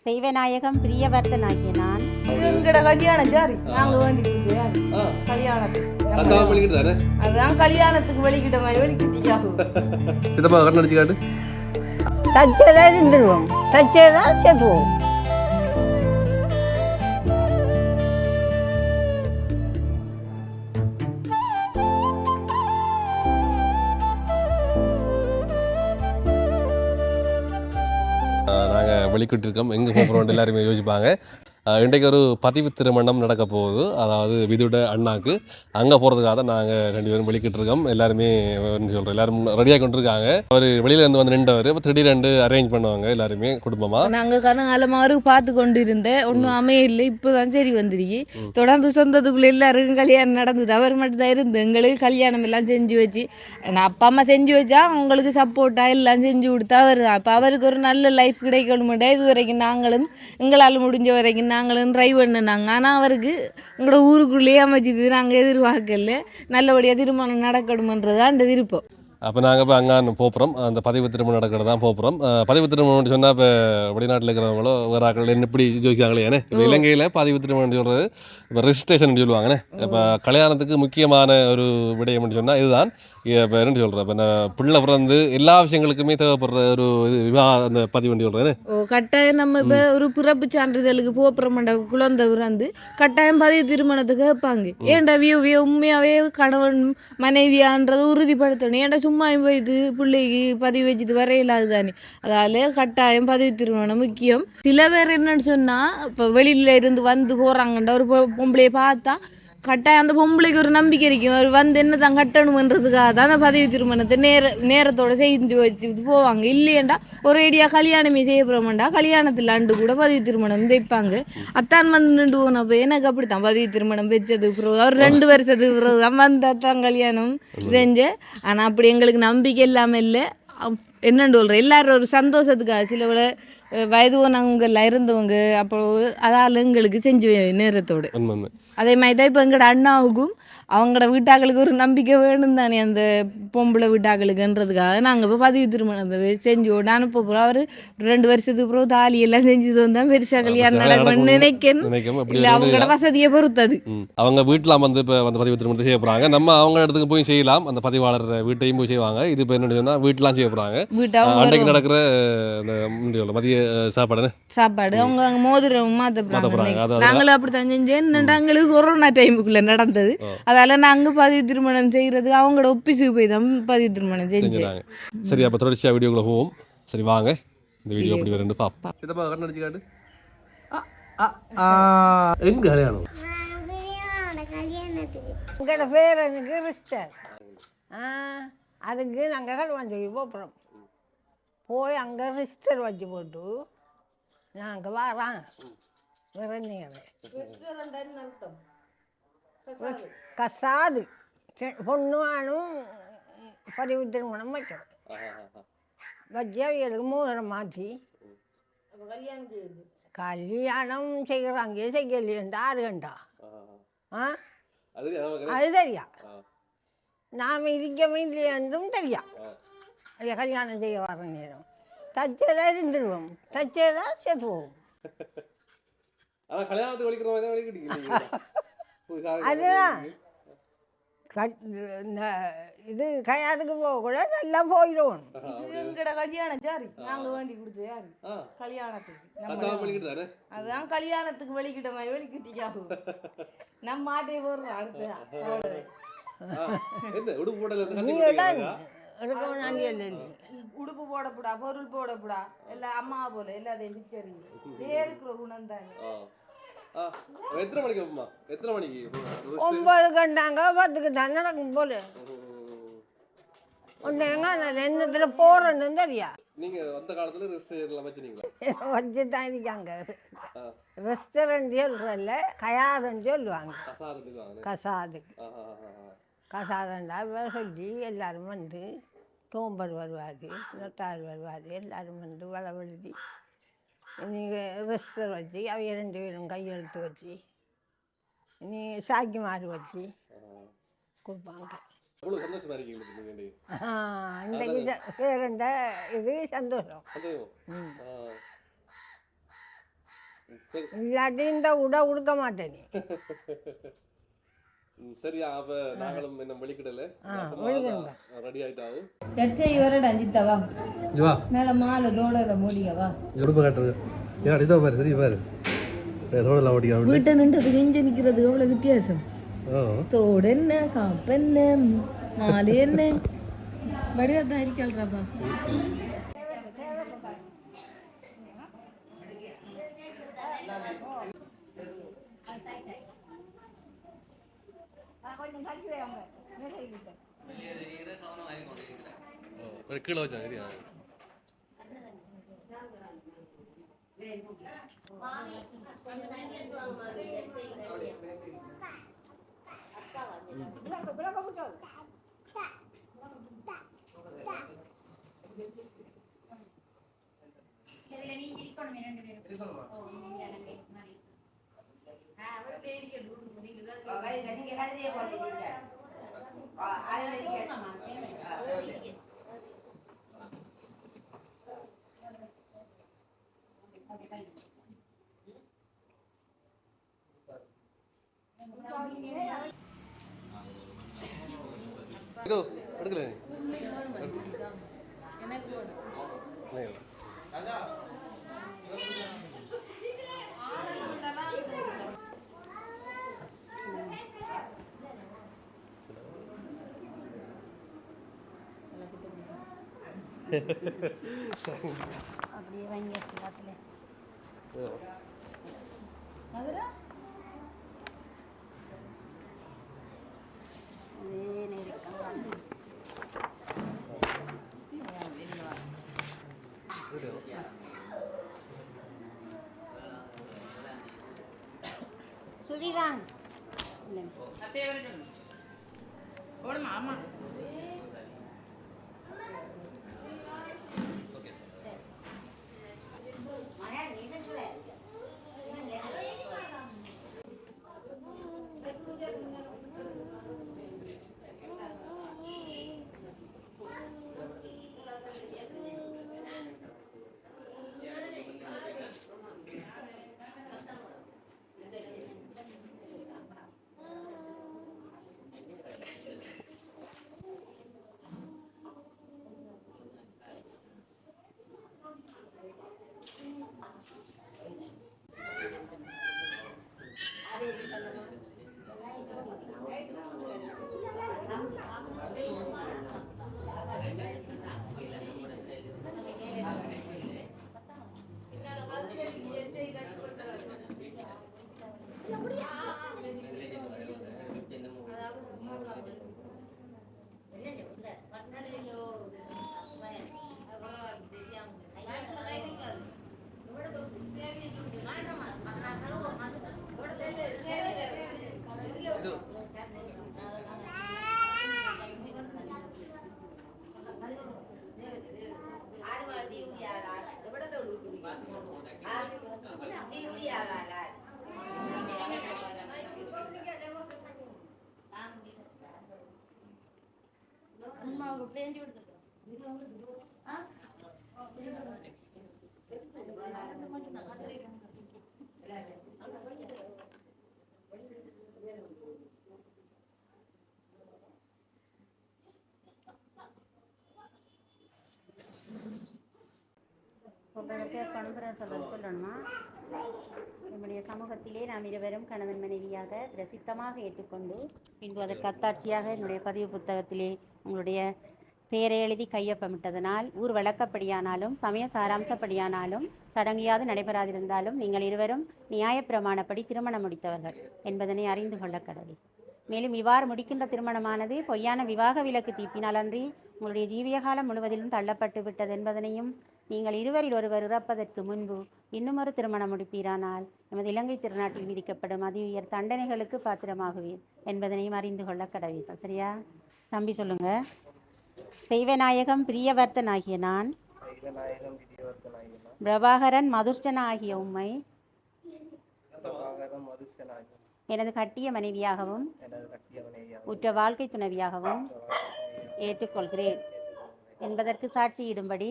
தெய்வநாயகம் பிரியவர்த்தன் ஆகிய நான் எங்கட கல்யாணம் ஜாரி நாங்க வேண்டிட்டு கல்யாணத்துக்கு அதான் கல்யாணத்துக்கு வெளிக்கிட்ட மாதிரி வெளிக்கிட்டியாகும் தச்சேதான் இருந்துருவோம் தச்சேதான் சேர்த்துவோம். நாங்கள் வெளிக்கிட்டு இருக்கோம், எங்கே போகிறோம் எல்லாருமே யோசிப்பாங்க. இன்றைக்கு ஒரு பதிவு திருமணம் நடக்க போகுது, அதாவது விதுட அண்ணாக்கு. அங்கே போகிறதுக்காக தான் நாங்கள் 2 பேரும் வெளிக்கிட்டு இருக்கோம். எல்லாருமே சொல்கிறோம், எல்லாரும் ரெடியாக கொண்டிருக்காங்க. அவர் வெளியிலேருந்து வந்து நின்றவர் இப்போ திடீரெண்டு அரேஞ்ச் பண்ணுவாங்க எல்லாருமே குடும்பமாக. நாங்கள் கனகாலமாக பார்த்து கொண்டு இருந்தேன், ஒன்றும் அமையலை. இப்போ தான் சரி வந்துருக்கு. தொடர்ந்து சொந்தத்துக்குள்ளே எல்லாருக்கும் கல்யாணம் நடந்தது, அவர் மட்டும் தான் இருந்து எங்களுக்கு கல்யாணம் எல்லாம் செஞ்சு வச்சு நான் அப்பா அம்மா செஞ்சு வச்சா அவங்களுக்கு சப்போர்ட்டாக எல்லாம் செஞ்சு கொடுத்தா அவர் தான். இப்போ அவருக்கு ஒரு நல்ல லைஃப் கிடைக்கணுமெண்டா இது வரைக்கும் நாங்களும் எங்களால் முடிஞ்ச வரைக்கும் நாங்களும் ட்ரை பண்ணினாங்க. ஆனால் அவருக்கு எங்களோட ஊருக்குள்ளேயே அமைச்சிது, நாங்கள் எதிர்பார்க்கல. நல்லபடியாக திருமணம் நடக்கணுமன்றது தான் அந்த விருப்பம். அப்போ நாங்கள் இப்போ அங்கே போகிறோம், அந்த பதிவு திருமணம் நடக்கிறது தான் போகிறோம். பதிவு திருமணம் சொன்னால் இப்போ வெளிநாட்டில் இருக்கிறவங்களோ வேறு ஆக்கள் என்ன இப்படி யோசிக்காங்களே ஏன்னா இப்போ இலங்கையில் பதிவு திருமணம் சொல்கிறது இப்போ ரெஜிஸ்ட்ரேஷன் சொல்லுவாங்கண்ணே. இப்போ கல்யாணத்துக்கு முக்கியமான ஒரு விடயம்னு சொன்னால் இதுதான். இப்போ என்ன சொல்கிறேன், இப்போ இந்த பிள்ளை பிறந்து எல்லா விஷயங்களுக்குமே தேவைப்படுற ஒரு இது அந்த பதிவு சொல்கிறேன். கட்டாயம் நம்ம இப்போ ஒரு பிறப்பு சான்றிதழுக்கு போப்புறமாண்ட குழந்தை பிறந்து கட்டாயம் பதிவு திருமணத்துக்கு வைப்பாங்க. ஏன்டா உண்மையாகவே கணவன் மனைவியான்றதை உறுதிப்படுத்தணும். ஏன்டா சும்மா போயிட்டு பிள்ளைக்கு பதிவு வச்சுட்டு வரையிலாது தானே. அதால் கட்டாயம் பதிவு திருமணம் முக்கியம். சில பேர் என்னன்னு சொன்னால் இப்போ வெளியில் இருந்து வந்து போகிறாங்கன்ற ஒரு பொம்பளையை பார்த்தா கட்டாயம் அந்த பொம்பளைக்கு ஒரு நம்பிக்கை இருக்கும், அவர் வந்து என்ன தான் கட்டணுன்றதுக்காக தான் அந்த பதிவு திருமணத்தை நேரத்தோடு செஞ்சு வச்சுட்டு போவாங்க. இல்லையண்டா ஒரு ஐடியா கல்யாணமே செய்ய போகிறோம்டா கல்யாணத்தில் ஆண்டு கூட பதிவு திருமணம் வைப்பாங்க. அத்தான் வந்து நின்று போனப்போ எனக்கு அப்படித்தான் பதிவு திருமணம் வச்சதுக்கு பிறகு அவர் 2 வருஷத்துக்கு பிறகு தான் வந்து அத்தான் கல்யாணம் செஞ்சு. ஆனால் அப்படி எங்களுக்கு நம்பிக்கை இல்லாமல் இல்லை. என்னென்னு சொல்கிறேன், எல்லாரும் ஒரு சந்தோஷத்துக்காக சில வயது போனவங்கெல்லாம் இருந்தவங்க அப்போ அதால் எங்களுக்கு செஞ்சு நேரத்தோடு. அதே மாதிரி தான் இப்போ எங்களோட அண்ணாவுக்கும் அவங்களோட வீட்டாக்களுக்கு ஒரு நம்பிக்கை வேணும் தானே அந்த பொம்பளை வீட்டாக்களுக்குன்றதுக்காக நாங்கள் இப்போ பதிவு திருமணத்தை செஞ்சு அனுப்ப போகிறோம். அவர் 2 வருஷத்துக்கு பிறகு தாலி எல்லாம் செஞ்சது வந்தால் பெருசாக கல்யாணம் நடக்கும்னு நினைக்கணும். இல்லை அவங்களோட வசதியை பொறுத்தது. அவங்க வீட்டில் வந்து இப்போ வந்து பதிவு திருமணத்தை செய்ய போகிறாங்க. நம்ம அவங்க இடத்துக்கு போய் செய்யலாம், அந்த பதிவாளர் வீட்டையும் போய் செய்வாங்க. இது இப்போ என்ன சொன்னால் வீட்டெலாம் செய்ய போகிறாங்க. அன்றைக்கு நடக்கிற இந்த மதிய சாப்பாடு அவங்க மோதிரம் மாற்ற போகிறாங்க. நாங்களும் அப்படி தான் செஞ்சேன். எங்களுக்கு கொரோனா டைமுக்குள்ளே நடந்தது. அதால நாங்கள் பதிவு திருமணம் செய்கிறது அவங்களோட ஒப்பிசுக்கு போய் தான் பதிவு திருமணம் செஞ்சுறாங்க. சரி, அப்போ தொடர்ச்சியாக வீடியோக்குள்ள போவோம். சரி வாங்க, இந்த வீடியோ எப்படி வரேன்னு பார்ப்போம். இதப்பா கண்ணடிச்சு காட்டு. எங்க கல்யாணம்? எங்களோட பேர் எனக்கு ரிஸ்டர். அதுக்கு நாங்கள் கல்யாணம் சொல்லி போகிறோம். போய் அங்கே ரிஸ்டர் வச்சு போட்டு நாங்கள் வரோம். வேற கசாது பொண்ணுவானும் பதிவு திருமணம் வைக்கிறோம். வச்சு அவங்களுக்கு மூதரம் மாற்றி கல்யாணம் செய்கிறாங்க. செய்யலையண்டா 6 கண்டா அது தெரியா. நாம் இருக்கவே இல்லையென்றும் தெரியா. கல்யாணம் செய்ய வர நேரம் தச்சையில் இருந்துடுவோம், தச்சையில் சேர்த்துவோம். அதுதான் இது கல்யாணத்துக்கு போக கூட நல்லா போயிடுவோம். எங்கட கல்யாணம் ஜாரி நாங்கள் வேண்டி கொடுத்தது யாரு கல்யாணத்துக்கு. அதுதான் கல்யாணத்துக்கு வெளிக்கிட்ட மாதிரி வெளிக்கிட்டியாகும். நம்ம மாட்டே போடுறோம். அடுத்து உடுப்பு போடப்படா, பொருள் போடப்படா, எல்லாம் அம்மா போல எல்லாத்தையும் பிச்சரி இருக்கிற குணம் தானே. 9 கண்டாங்க 10க்கு தான் நடக்கும் போல. ஒன்றுங்க நான் என்னத்தில் போகிறேன்னு தெரியா. வச்சு தான் இருக்காங்க. ரெஸ்டாரண்ட் சொல்கிறல்ல கயாதுன்னு சொல்லுவாங்க. கசாதண்டா சொல்லி எல்லாரும் வந்து தோம்பர் வருவார், நொட்டார் வருவார், எல்லாரும் வந்து வளவழுதி நீங்கள் ரெஸ்டர் வச்சு அவங்க 2 பேரும் கையெழுத்து வச்சு நீ சாக்கி மாறு வச்சு கொடுப்பாங்க. இன்றைக்கு பேரண்ட இது சந்தோஷம். இல்லாட்டி இந்த உடை உடுக்க மாட்டேன் நீ. சரியா அப்ப நாங்களும் என்ன வெளிக்கிடல ரெடி ஆயிட்டாவு இவரடா அஞ்சித்தவா மேல மாலை தோளல மூடியவா எடுப்பு காட்டுறது ஏன் அடிதா பாரு சரி பாரு தோளல ஓடியா வீட்டை நின்றது நெஞ்சு நிக்கிறது எவ்வளவு வித்தியாசம். தோடு என்ன காப்பு என்ன மாலை என்ன வடிவத்தான் இருக்கல்றாப்பா. கீழே வச்சாங்க சரியா எடுக்கல அப்படியே வாங்கி காத்துல சுவிவாங் உங்களுக்கு பணபுரம் சொல்லணுமா? நம்முடைய சமூகத்திலே நாம் இருவரும் கணவன் மனைவியாக பிரசித்தமாக ஏற்றுக்கொண்டு பின்பு அதற்கு அத்தாட்சியாக என்னுடைய பதிவு புத்தகத்திலே உங்களுடைய பெயரை எழுதி கையொப்பமிட்டதனால் ஊர் வழக்கப்படியானாலும் சமய சாராம்சப்படியானாலும் சடங்கியாது நடைபெறாதிருந்தாலும் நீங்கள் இருவரும் நியாயப்பிரமாணப்படி திருமணம் முடித்தவர்கள் என்பதனை அறிந்து கொள்ள கடவுள். மேலும் இவ்வாறு முடிக்கின்ற திருமணமானது பொய்யான விவாக விலக்கு தீர்ப்பினாலன்றி உங்களுடைய ஜீவிய காலம் முழுவதிலும் தள்ளப்பட்டு விட்டது என்பதனையும் நீங்கள் இருவரில் ஒருவர் இறப்பதற்கு முன்பு இன்னுமொரு திருமணம் முடிப்பீரானால் நமது இலங்கை திருநாட்டில் விதிக்கப்படும் அதி உயர் தண்டனைகளுக்கு பாத்திரமாகுவீர் என்பதனையும் அறிந்து கொள்ள கடவீர்கள். சரியா தம்பி சொல்லுங்க. தெய்வநாயகம் பிரியவர்த்தன் ஆகிய நான், பிரபாகரன் மதுஷ்டன் ஆகிய உம்மை எனது கட்டிய மனைவியாகவும் உற்ற வாழ்க்கை துணைவியாகவும் ஏற்றுக்கொள்கிறேன் என்பதற்கு சாட்சியிடும்படி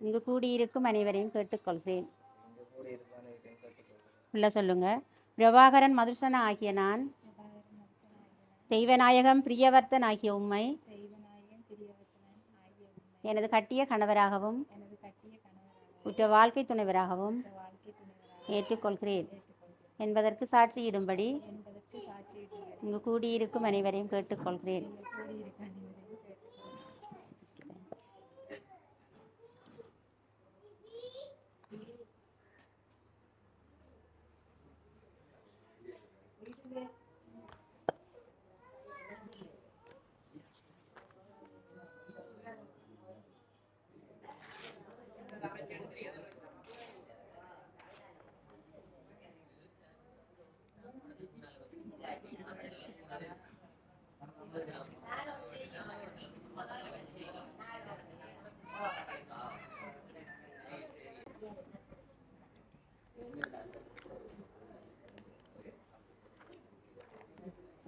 இங்கு கூடியிருக்கும் அனைவரையும் கேட்டுக்கொள்கிறேன். உள்ள சொல்லுங்க. பிரபாகரன் மதுசூதன ஆகிய நான், தெய்வநாயகம் பிரியவர்த்தன் ஆகிய உம்மை எனது கட்டிய கணவராகவும் உற்ற வாழ்க்கை துணைவராகவும் ஏற்றுக்கொள்கிறேன் என்பதற்கு சாட்சியிடும்படி இங்கு கூடியிருக்கும் அனைவரையும் கேட்டுக்கொள்கிறேன்.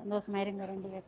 சந்தோஷமா இருங்க 2 பேர்.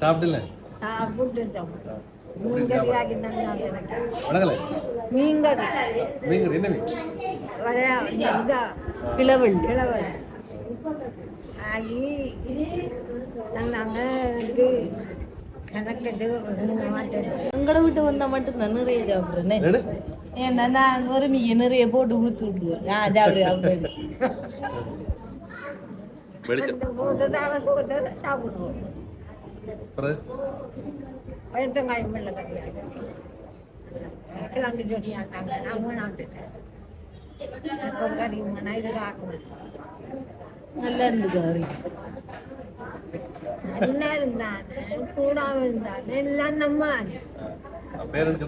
சாப்பிடல உங்களை விட்டு வந்தா மட்டும் நான் நிறைய சாப்பிட்றேன். ஏன்னா நான் ஒரு மீக நிறைய போட்டு கொடுத்து விட்டுருவேன். அது அப்படி அப்படி சாப்பிடுவோம். வெங்காயம் வெள்ளை கறியாக கிழங்கு சொன்னாங்க. நான் மூணாந்துட்டேன் கறி இது ஆக்கணும். நல்லா இருந்துக்காரு. நல்லா இருந்தானே கூடாம இருந்தானே எல்லாம் நம்ம பேரனுக்கு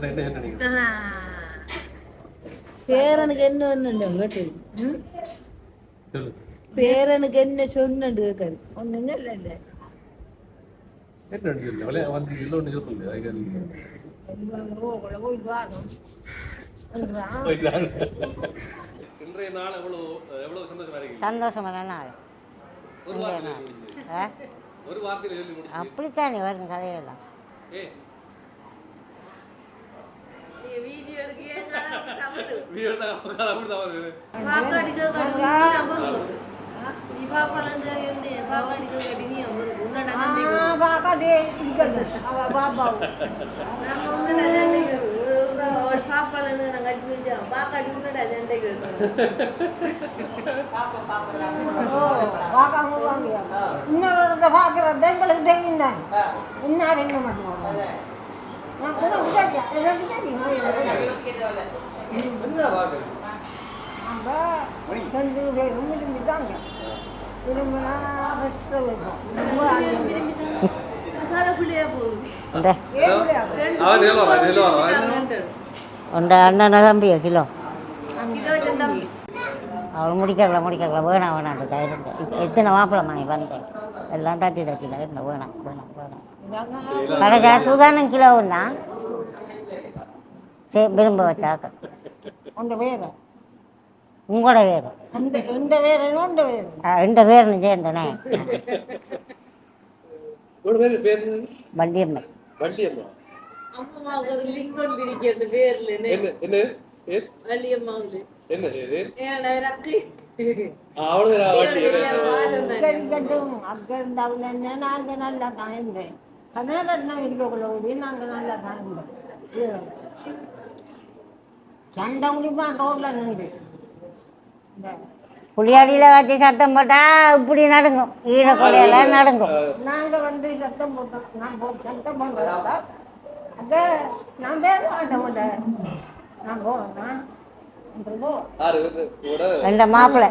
என்ன ஒண்ணுண்டு பேரனுக்கு என்ன சொன்னண்டு கேட்காரு. ஒண்ணுன்னு இல்லை சந்தோஷமான நாள். அப்படித்தானே வரும் கதையெல்லாம். இன்னொரு பாக்குறேன் எங்களுக்கு தெரியும் தான் இன்னார் என்ன பண்ணுவோம். நம்ம 2 பேரும் விரும்பிதாங்க. விரும்பினா உண்ட அண்ணனை தம்பியா கிலோ அவள் முடிக்கலாம் வேணாம் வேணாம் தயிர் எத்தனை மாப்பிளம்மா வந்தேன் எல்லாம் தட்டி தட்டில இருந்த வேணாம் வேணாம் வேணாம் கடைக்கா சுதானம் கிலோன்னா சரி விரும்ப வச்சாக்க உண்ட வேறு உங்களோட வேறு எந்த வேறு உண்ட வேறு ரெண்டு பேரும் சேர்ந்தனே ஒரு பேர் பேர் வள்ளியம்மை. வள்ளியம்மா. அம்மா ஒரு லிங்கம் இருக்கிறது பேர்ல என்ன என்ன பேர்? வள்ளியம்மா என்ன பேர்? ஏன்டா எனக்கு அவ்வளவுதான் வள்ளி. இருக்கட்டும் அங்கே இருந்தாலும் என்ன நாங்கள் நல்லா தான் இருந்தேன் கனகரத்னம் இருக்கக்குள்ள நாங்கள் நல்லா தான் இருந்தோம் சண்டை முடியுமா ரோட்டில் நின்று இந்த புளியாடியில் வச்சு சத்தம் போட்டால் இப்படி நடுங்கும், ஈரக்கொலையெல்லாம் நடுங்கும். நாங்கள் வந்து சத்தம் போட்டோம் நான் சத்தம் பண்ணுறதா அங்கே நான் பேச மாட்டேன் நான் போகிறேன்னா ஆறு பேர் கூட ரெண்டு மாப்பிள்ளை